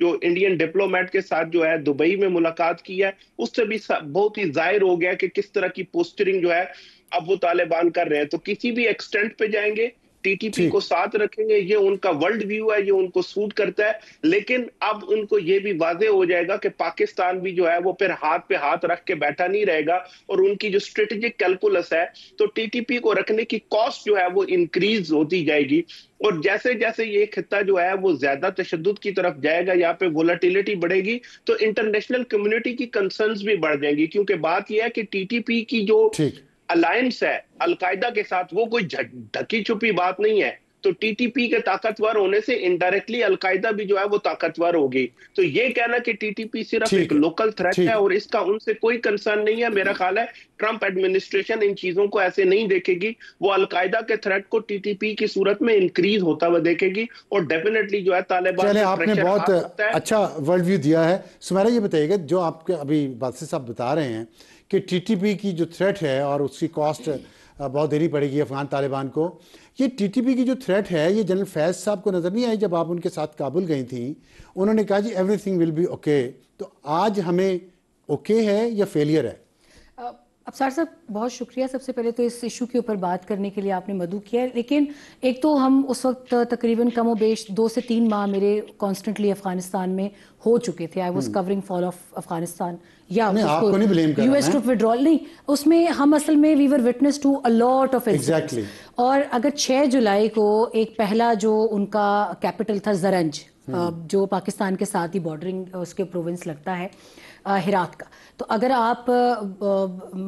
जो इंडियन डिप्लोमेट के साथ जो है दुबई में मुलाकात की है, उससे भी बहुत ही जाहिर हो गया कि किस तरह की पोस्टरिंग जो है अब वो तालिबान कर रहे हैं। तो किसी भी एक्सटेंट पे जाएंगे टीटीपी को साथ रखेंगे, ये उनका वर्ल्ड व्यू है, ये उनको सूट करता है। लेकिन अब उनको ये भी वादे हो जाएगा कि पाकिस्तान भी जो है वो फिर हाथ पे हाथ रख के बैठा नहीं रहेगा, और उनकी जो स्ट्रेटेजिक कैलकुलस है तो टीटीपी को रखने की कॉस्ट जो है वो इंक्रीज होती जाएगी। और जैसे जैसे ये खित्ता जो है वो ज्यादा तशद्दुद की तरफ जाएगा, यहाँ पे वोलेटिलिटी बढ़ेगी, तो इंटरनेशनल कम्युनिटी की कंसर्न्स भी बढ़ जाएंगी। क्योंकि बात यह है कि टीटीपी की जो अलायंस है अलकायदा के साथ वो कोई ढकी छुपी बात नहीं है। तो टीटीपी के ताकतवर होने से इनडायरेक्टली अलकायदा भी जो है वो ताकतवर होगी। तो ये कहना कि टीटीपी सिर्फ एक लोकल थ्रेट है और इसका उनसे कोई कंसर्न नहीं है, मेरा ख्याल है ट्रंप एडमिनिस्ट्रेशन इन चीजों को ऐसे नहीं देखेगी। वो अलकायदा के थ्रेट को टीटीपी की सूरत में इंक्रीज होता हुआ देखेगी और डेफिनेटली जो है तालिबान।
आपने बहुत अच्छा वर्ल्ड व्यू दिया है। सुमेरा ये बताइएगा, जो आपके अभी बादशाह साहब बता रहे हैं कि टीटीपी की जो थ्रेट है और उसकी कॉस्ट बहुत देनी पड़ेगी अफगान तालिबान को, ये टीटीपी की जो थ्रेट है ये जनरल फैज़ साहब को नज़र नहीं आई जब आप उनके साथ काबुल गई थी? उन्होंने कहा जी एवरीथिंग विल बी ओके। तो आज हमें ओके है या फेलियर है?
अफसार साहब बहुत शुक्रिया सबसे पहले तो इस इशू के ऊपर बात करने के लिए आपने मदू किया। लेकिन एक तो हम उस वक्त तकरीबन कम बेश 2 से 3 माह मेरे कॉन्स्टेंटली अफगानिस्तान में हो चुके थे। I was covering fall of Afghanistan या यूएस ट्रूप विड्रॉल नहीं, उसमें हम असल में we were witness to a lot of incidents. और अगर 6 जुलाई को एक पहला जो उनका कैपिटल था जरंज, जो पाकिस्तान के साथ ही बॉर्डरिंग उसके प्रोविंस लगता है हिरात का, तो अगर आप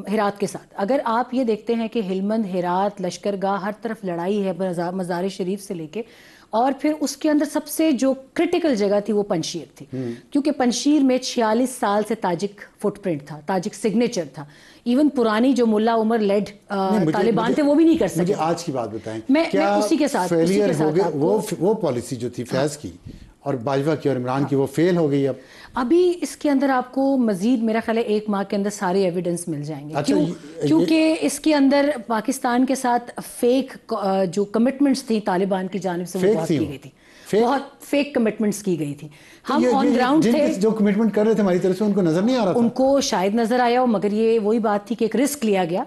हिरात के साथ अगर आप ये देखते हैं कि हिलमंद, हिरात, लश्करगाह हर तरफ लड़ाई है, मज़ार शरीफ से लेके, और फिर उसके अंदर सबसे जो क्रिटिकल जगह थी वो पंजशीर थी। क्योंकि पंजशीर में 46 साल से ताजिक फुटप्रिंट था, ताजिक सिग्नेचर था। इवन पुरानी जो मुल्ला उमर लेड तालिबान थे वो भी नहीं कर सके।
मुझे आज की बात बताएं,
मैं उसी के साथ
फेलियर हो गए वो पॉलिसी जो थी फैज की और बाजवा की और इमरान की, वो फेल हो गई। अब
अभी इसके अंदर आपको मजीद मेरा ख्याल है 1 माह के अंदर सारे एविडेंस मिल जाएंगे।
अच्छा,
क्योंकि इसके अंदर पाकिस्तान के साथ फेक जो कमिटमेंट्स थी तालिबान की जानिब से वो बहुत की गई थी, बहुत फेक कमिटमेंट्स की गई थी। हम ऑन ग्राउंड थे,
जो कमिटमेंट कर रहे थे हमारी तरफ से उनको नजर नहीं आ रहा था।
उनको शायद नजर आया हो, मगर ये वही बात थी कि एक रिस्क लिया गया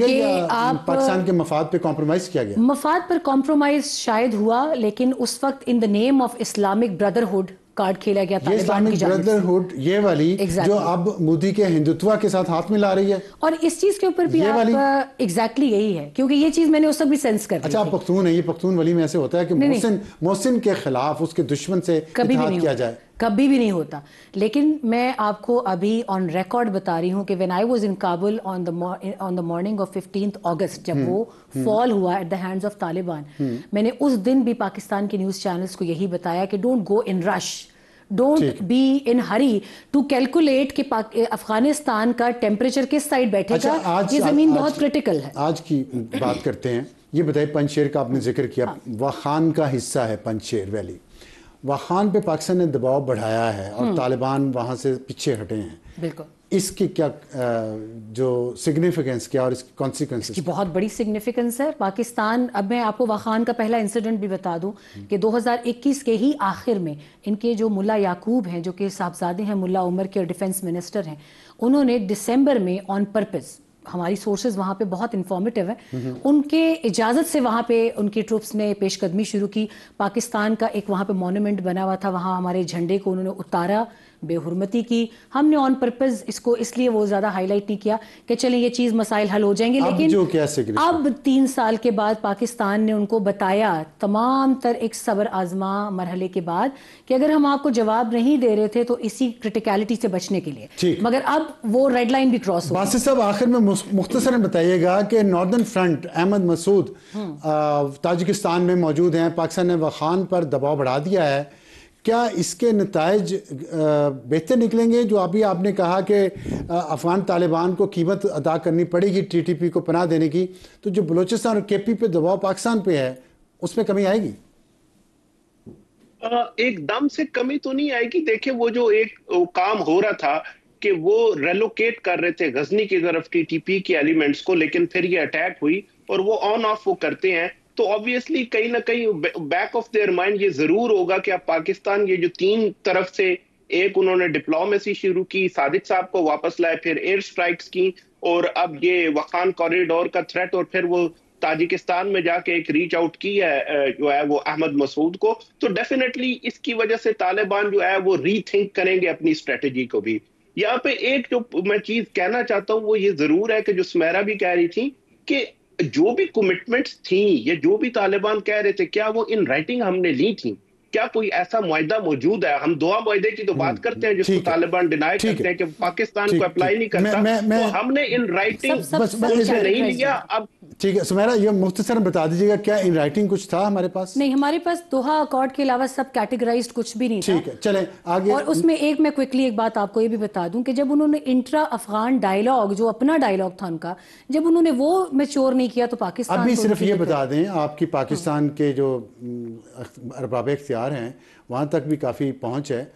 या आप पाकिस्तान के मफाद पे कॉम्प्रोमाइज किया गया?
मफाद पर कॉम्प्रोमाइज शायद हुआ, लेकिन उस वक्त in the name of Islamic brotherhood card खेला गया तालिबान की जानिब से।
ब्रदरहुड ये वाली जो अब मोदी के हिंदुत्व के साथ हाथ मिला रही है, और
इस चीज के ऊपर भी आप एग्जैक्टली यही है, क्योंकि ये चीज मैंने उस वक्त भी सेंस कर ली।
अच्छा, पख्तून है, ये पख्तून वली में ऐसे होता है कि मोहसिन के खिलाफ उसके दुश्मन से
कभी भी
नहीं किया जाए,
कभी भी नहीं होता। लेकिन मैं आपको अभी ऑन रिकॉर्ड बता रही हूँ कि when I was in Kabul on the morning of 15 अगस्त, जब वो फॉल हुआ at the hands of Taliban, मैंने उस दिन भी पाकिस्तान के न्यूज़ चैनल्स को यही बताया कि don't go in rush, don't be in hurry to calculate कि अफगानिस्तान का टेम्परेचर किस साइड बैठेगा। ये जमीन बहुत क्रिटिकल है।
आज की बात करते हैं। ये बताइए, पंजशेर का आपने जिक्र किया, वाखान का हिस्सा है पंजशेर वैली। वाखान पे पाकिस्तान ने दबाव बढ़ाया है और तालिबान वहाँ से पीछे हटे हैं।
बिल्कुल,
इसकी क्या जो सिग्निफिकेंस क्या और इसकी कॉन्सिक्वेंसेस?
इसकी बहुत बड़ी सिग्निफिकेंस है। पाकिस्तान, अब मैं आपको वाखान का पहला इंसिडेंट भी बता दूं कि 2021 के ही आखिर में इनके जो मुल्ला याकूब हैं, जो कि साहबजादे हैं मुल्ला उमर के और डिफेंस मिनिस्टर हैं, उन्होंने दिसंबर में ऑन पर्पस, हमारी सोर्सेज वहाँ पे बहुत इंफॉर्मेटिव है, उनके इजाज़त से वहाँ पे उनकी ट्रूप्स ने पेशकदमी शुरू की। पाकिस्तान का एक वहाँ पे मॉन्यूमेंट बना हुआ था, वहाँ हमारे झंडे को उन्होंने उतारा, बेहुरमती की। हमने ऑन पर्पस इसको इसलिए वो ज़्यादा हाईलाइट नहीं किया कि चलें ये चीज़ मसाइल हल हो जाएंगे, लेकिन अब 3 साल के बाद पाकिस्तान ने उनको बताया तमाम तर एक सब्र आजमा मरहले के बाद कि अगर हम आपको जवाब नहीं दे रहे थे तो इसी क्रिटिकलिटी से बचने के लिए, मगर अब वो रेड लाइन भी क्रॉस हो।
बासित साहब, आखिर में मुख्तसरन बताइएगा कि northern front Ahmad Massoud Tajikistan में मौजूद हैं, पाकिस्तान ने वखान पर दबाव बढ़ा दिया है, क्या इसके नताइज बेहतर निकलेंगे? जो अभी आपने कहा कि अफगान तालिबान को कीमत अदा करनी पड़ेगी TTP को पनाह देने की, तो जो बलूचिस्तान और KP पे दबाव पाकिस्तान पे है उसमें कमी आएगी?
एकदम से कमी तो नहीं आएगी। देखिए, वो जो एक काम हो रहा था कि वो रेलोकेट कर रहे थे गजनी की तरफ TTP के एलिमेंट्स को, लेकिन फिर ये अटैक हुई और वो ऑन ऑफ वो करते हैं, तो ऑब्वियसली कहीं ना कहीं बैक ऑफ देयर माइंड ये जरूर होगा कि अब पाकिस्तान ये जो 3 तरफ से, एक उन्होंने डिप्लोमेसी शुरू की, सादिक साहब को वापस लाए, फिर एयर स्ट्राइक्स की, और अब ये वखान कॉरिडोर का थ्रेट, और फिर वो ताजिकिस्तान में जाके एक रीच आउट की है जो है वो अहमद मसूद को, तो डेफिनेटली इसकी वजह से तालिबान जो है वो रीथिंक करेंगे अपनी स्ट्रेटेजी को भी। यहाँ पे एक जो मैं चीज कहना चाहता हूँ वो ये जरूर है कि जो सुमेरा भी कह रही थी कि जो भी कमिटमेंट्स थी या जो भी तालिबान कह रहे थे, क्या वो इन राइटिंग हमने ली थी? क्या कोई ऐसा मुआहदा मौजूद है? हम दुआ मुआहदे की तो बात करते हैं जिसको तालिबान डिनाई करते हैं कि पाकिस्तान को अप्लाई नहीं करता, तो हमने इन राइटिंग नहीं लिया। अब
ठीक है सुमेरा, ये मुख्तसरन बता दीजिएगा, क्या इन राइटिंग कुछ था हमारे पास?
नहीं, हमारे पास दोहा अकॉर्ड के अलावा सब कैटेगराइज्ड कुछ भी नहीं था।
ठीक है, चलें आगे।
और उसमें एक मैं क्विकली एक बात आपको ये भी बता दूं कि जब उन्होंने इंट्रा अफगान डायलॉग, जो अपना डायलॉग था उनका, जब उन्होंने वो मैच्योर नहीं किया तो पाकिस्तान
अभी सिर्फ ये बता दें, आपकी पाकिस्तान के जो अरबाब इख्तियार हैं वहाँ तक भी काफ़ी पहुँच है,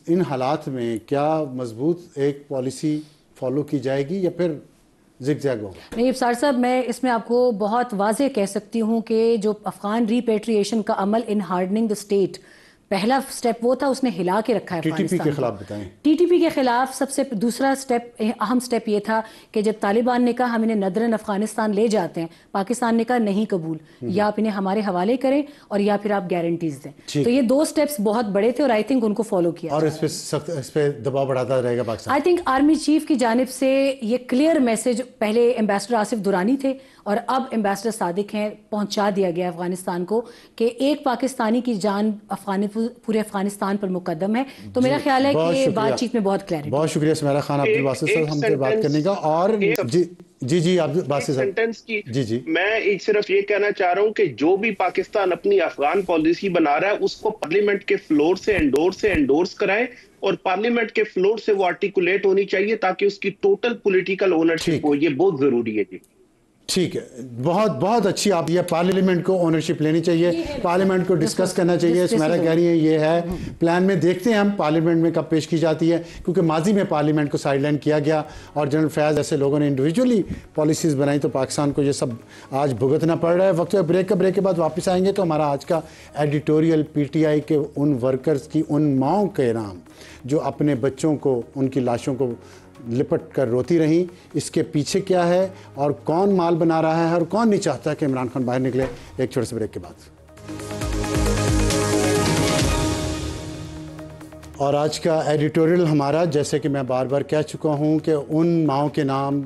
इन हालात में क्या मजबूत एक पॉलिसी फॉलो की जाएगी या फिर ज़िगज़ैग होगा?
नहीं इफ्सार साहब, मैं इसमें आपको बहुत वाज़ेह कह सकती हूँ कि जो अफगान रिपेट्रिएशन का अमल इन हार्डनिंग द स्टेट, पहला स्टेप वो था, उसने हिला के रखा है
TTP के खिलाफ बताएं।
TTP के खिलाफ सबसे दूसरा स्टेप, अहम स्टेप ये था कि जब तालिबान ने कहा हम इन्हें नदरन अफगानिस्तान ले जाते हैं, पाकिस्तान ने कहा नहीं कबूल, या आप इन्हें हमारे हवाले करें और या फिर आप गारंटीज दें। तो ये 2 स्टेप्स बहुत बड़े थे और आई थिंक उनको फॉलो किया
और इस पे दबाव बढ़ाता रहेगा Pakistan.
I think army chief की जानिब से ये क्लियर मैसेज पहले एम्बेसडर आसिफ दुरानी थे और अब एम्बेसडर सादिक हैं, पहुंचा दिया गया अफगानिस्तान को कि एक पाकिस्तानी की जान पूरे अफगानिस्तान पर मुकद्दम है। तो मेरा ख्याल है कि बातचीत में बहुत क्लैरिटी।
बहुत शुक्रिया सुमेरा खान अब्दुल बासित साहब हमसे बात करने का। और जी आप बासित साहब
सेंटेंस की
जी
मैं सिर्फ ये कहना चाह रहा हूँ कि जो भी पाकिस्तान अपनी अफगान पॉलिसी बना रहा है उसको पार्लियामेंट के फ्लोर से एंडोर्स कराएं और पार्लियामेंट के फ्लोर से वो आर्टिकुलेट होनी चाहिए ताकि उसकी टोटल पॉलिटिकल ओनरशिप हो। ये बहुत जरूरी है जी।
ठीक है, बहुत बहुत अच्छी। आप ये पार्लियामेंट को ओनरशिप लेनी चाहिए, पार्लियामेंट को डिस्कस करना चाहिए। सुमेरा कह रही है ये है प्लान में, देखते हैं हम पार्लियामेंट में कब पेश की जाती है, क्योंकि माजी में पार्लियामेंट को साइडलाइन किया गया और जनरल फैज़ ऐसे लोगों ने इंडिविजुअली पॉलिसीज़ बनाई, तो पाकिस्तान को ये सब आज भुगतना पड़ रहा है। वक्त ब्रेक के बाद वापस आएंगे तो हमारा आज का एडिटोरियल PTI के उन वर्कर्स की, उन माओं के नाम जो अपने बच्चों को, उनकी लाशों को लिपट कर रोती रहीं, इसके पीछे क्या है और कौन माल बना रहा है और कौन नहीं चाहता कि इमरान खान बाहर निकले। एक छोटे से ब्रेक के बाद। और आज का एडिटोरियल हमारा, जैसे कि मैं बार बार कह चुका हूं कि उन माओं के नाम,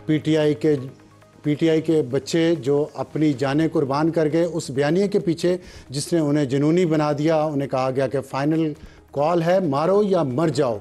PTI के बच्चे जो अपनी जानें कुर्बान कर गए उस बयानिए के पीछे जिसने उन्हें जुनूनी बना दिया। उन्हें कहा गया कि फाइनल कॉल है, मारो या मर जाओ,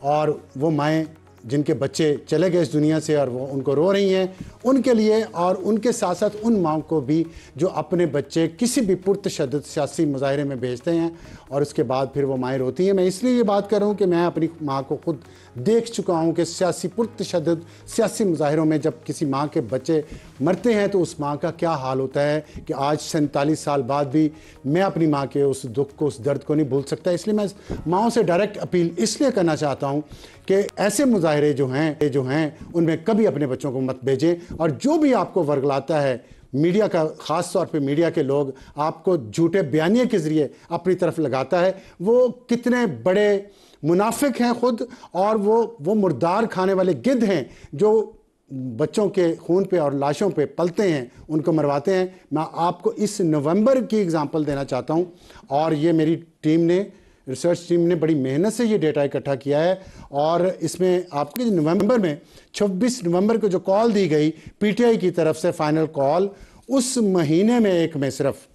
और वो माएँ जिनके बच्चे चले गए इस दुनिया से और वो उनको रो रही हैं, उनके लिए और उनके साथ साथ उन माओं को भी जो अपने बच्चे किसी भी पुरतशद्दुद सियासी मुजाहरे में भेजते हैं और उसके बाद फिर वो माएँ रोती हैं। मैं इसलिए ये बात कर रहा हूँ कि मैं अपनी माँ को खुद देख चुका हूँ कि पुरतशद्दुद सियासी मुजाहरों में जब किसी माँ के बच्चे मरते हैं तो उस माँ का क्या हाल होता है कि आज 47 साल बाद भी मैं अपनी माँ के उस दुख को, उस दर्द को नहीं भूल सकता। इसलिए मैं माँओं से डायरेक्ट अपील इसलिए करना चाहता हूँ कि ऐसे मुजाहरे जो हैं उनमें कभी अपने बच्चों को मत भेजें। और जो भी आपको वर्गलाता है, मीडिया का, ख़ास तौर पे मीडिया के लोग आपको झूठे बयानिए के ज़रिए अपनी तरफ लगाता है, वो कितने बड़े मुनाफिक हैं खुद, और वो मुर्दार खाने वाले गिद्ध हैं जो बच्चों के खून पे और लाशों पे पलते हैं, उनको मरवाते हैं। मैं आपको इस नवंबर की एग्जांपल देना चाहता हूं, और ये मेरी टीम ने रिसर्च टीम ने बड़ी मेहनत से ये डेटा इकट्ठा किया है और इसमें आपके नवंबर में 26 नवंबर को जो कॉल दी गई पीटीआई की तरफ से फाइनल कॉल, उस महीने में एक में सिर्फ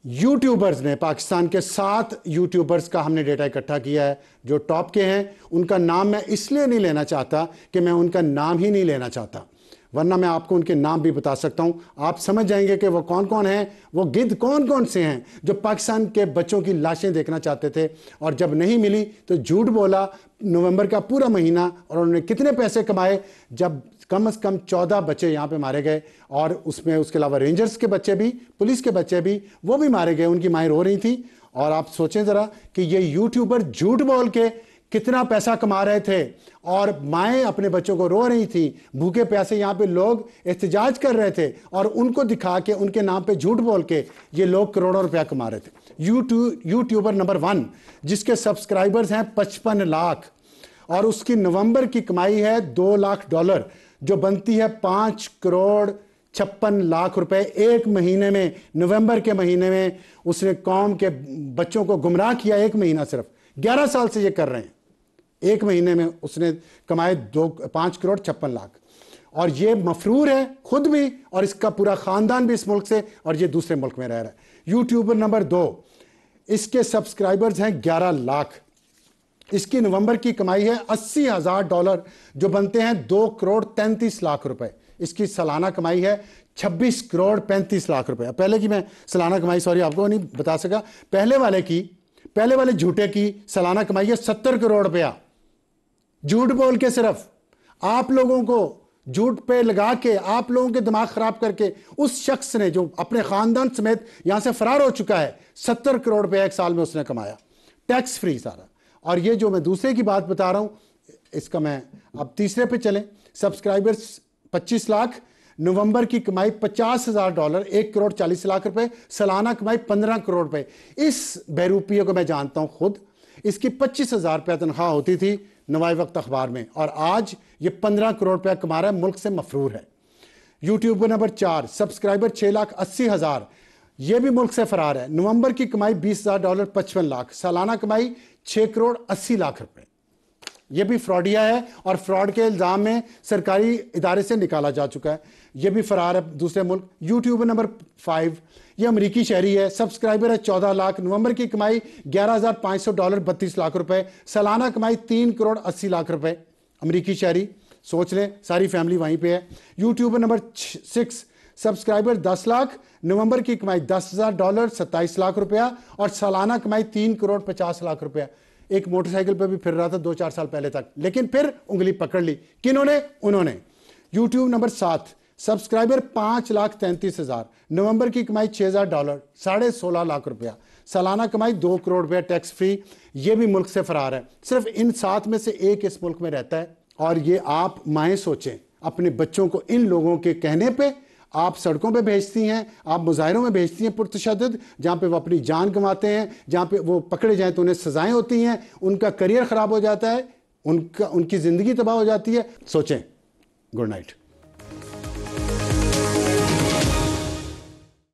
यूट्यूबर्स ने, पाकिस्तान के 7 यूट्यूबर्स का हमने डेटा इकट्ठा किया है जो टॉप के हैं। उनका नाम मैं इसलिए नहीं लेना चाहता कि मैं उनका नाम ही नहीं लेना चाहता, वरना मैं आपको उनके नाम भी बता सकता हूं, आप समझ जाएंगे कि वो कौन कौन हैं, वो गिद्ध कौन कौन से हैं जो पाकिस्तान के बच्चों की लाशें देखना चाहते थे और जब नहीं मिली तो झूठ बोला नवंबर का पूरा महीना। और उन्होंने कितने पैसे कमाए जब कम से कम 14 बच्चे यहाँ पे मारे गए और उसमें उसके अलावा रेंजर्स के बच्चे भी, पुलिस के बच्चे भी, वो भी मारे गए, उनकी माएँ रो रही थी। और आप सोचें ज़रा कि ये यूट्यूबर झूठ बोल के कितना पैसा कमा रहे थे और माएँ अपने बच्चों को रो रही थी, भूखे प्यासे यहाँ पे लोग एहतजाज कर रहे थे और उनको दिखा के उनके नाम पे झूठ बोल के ये लोग करोड़ों रुपया कमा रहे थे। यूट्यूबर नंबर 1 जिसके सब्सक्राइबर्स हैं 55 लाख और उसकी नवंबर की कमाई है $2 लाख, जो बनती है 5 करोड़ 56 लाख रुपए एक महीने में। नवंबर के महीने में उसने कौम के बच्चों को गुमराह किया, एक महीना, सिर्फ 11 साल से ये कर रहे हैं, एक महीने में उसने कमाए 5 करोड़ 56 लाख। और ये मफरूर है खुद भी और इसका पूरा खानदान भी इस मुल्क से, और ये दूसरे मुल्क में रह रहा है। यूट्यूबर नंबर 2, इसके सब्सक्राइबर्स हैं 11 लाख, इसकी नवंबर की कमाई है $80,000 जो बनते हैं 2 करोड़ 33 लाख रुपए। इसकी सालाना कमाई है 26 करोड़ 35 लाख रुपए। पहले की मैं सालाना कमाई सॉरी आपको नहीं बता सका, पहले वाले झूठे की सालाना कमाई है 70 करोड़ रुपया। झूठ बोल के सिर्फ आप लोगों को झूठ पे लगा के, आप लोगों के दिमाग खराब करके, उस शख्स ने जो अपने खानदान समेत यहां से फरार हो चुका है, 70 करोड़ रुपया एक साल में उसने कमाया, टैक्स फ्री सारा। और ये जो मैं दूसरे की बात बता रहा हूं, इसका मैं अब तीसरे पे चलें। सब्सक्राइबर्स 25 लाख, नवंबर की कमाई $50,000, 1 करोड़ 40 लाख रुपए, सालाना कमाई 15 करोड़ रुपए। इस बहरूपिये को मैं जानता हूं खुद, इसकी 25,000 रुपया तनख्वाह होती थी नवाए वक्त अखबार में और आज ये 15 करोड़ रुपया कमा रहा है, मुल्क से मफरूर है। यूट्यूबर नंबर 4, सब्सक्राइबर 6,80,000, ये भी मुल्क से फरार है। नवंबर की कमाई $20,000, 55 लाख, सालाना कमाई 6 करोड़ 80 लाख रुपए। ये भी फ्रॉडिया है और फ्रॉड के इल्जाम में सरकारी इदारे से निकाला जा चुका है, ये भी फरार है दूसरे मुल्क। यूट्यूबर नंबर 5, ये अमरीकी शहरी है, सब्सक्राइबर है 14 लाख, नवंबर की कमाई $11,500, 32 लाख रुपए, सालाना कमाई 3 करोड़ 80 लाख रुपए। अमरीकी शहरी, सोच लें सारी फैमिली वहीं पे है। यूट्यूबर नंबर 6, सब्सक्राइबर 10 लाख, नवंबर की कमाई $10,000, 27 लाख रुपया और सालाना कमाई 3 करोड़ 50 लाख रुपया। एक मोटरसाइकिल पे भी फिर रहा था 2-4 साल पहले तक, लेकिन फिर उंगली पकड़ ली किन्होंने, उन्होंने। यूट्यूब नंबर 7, सब्सक्राइबर 5,33,000, नवंबर की कमाई $6,000, 16.5 लाख रुपया, सालाना कमाई 2 करोड़ रुपया टैक्स फ्री। ये भी मुल्क से फरार है। सिर्फ इन 7 में से एक इस मुल्क में रहता है। और ये आप माएँ सोचें, अपने बच्चों को इन लोगों के कहने पे आप सड़कों पे भेजती हैं, आप मुजाहिरों में भेजती हैं पुरतशद्दुद, जहाँ पे वो अपनी जान गंवाते हैं, जहाँ पे वो पकड़े जाएं तो उन्हें सजाएं होती हैं, उनका करियर ख़राब हो जाता है, उनकी ज़िंदगी तबाह हो जाती है। सोचें। Good night.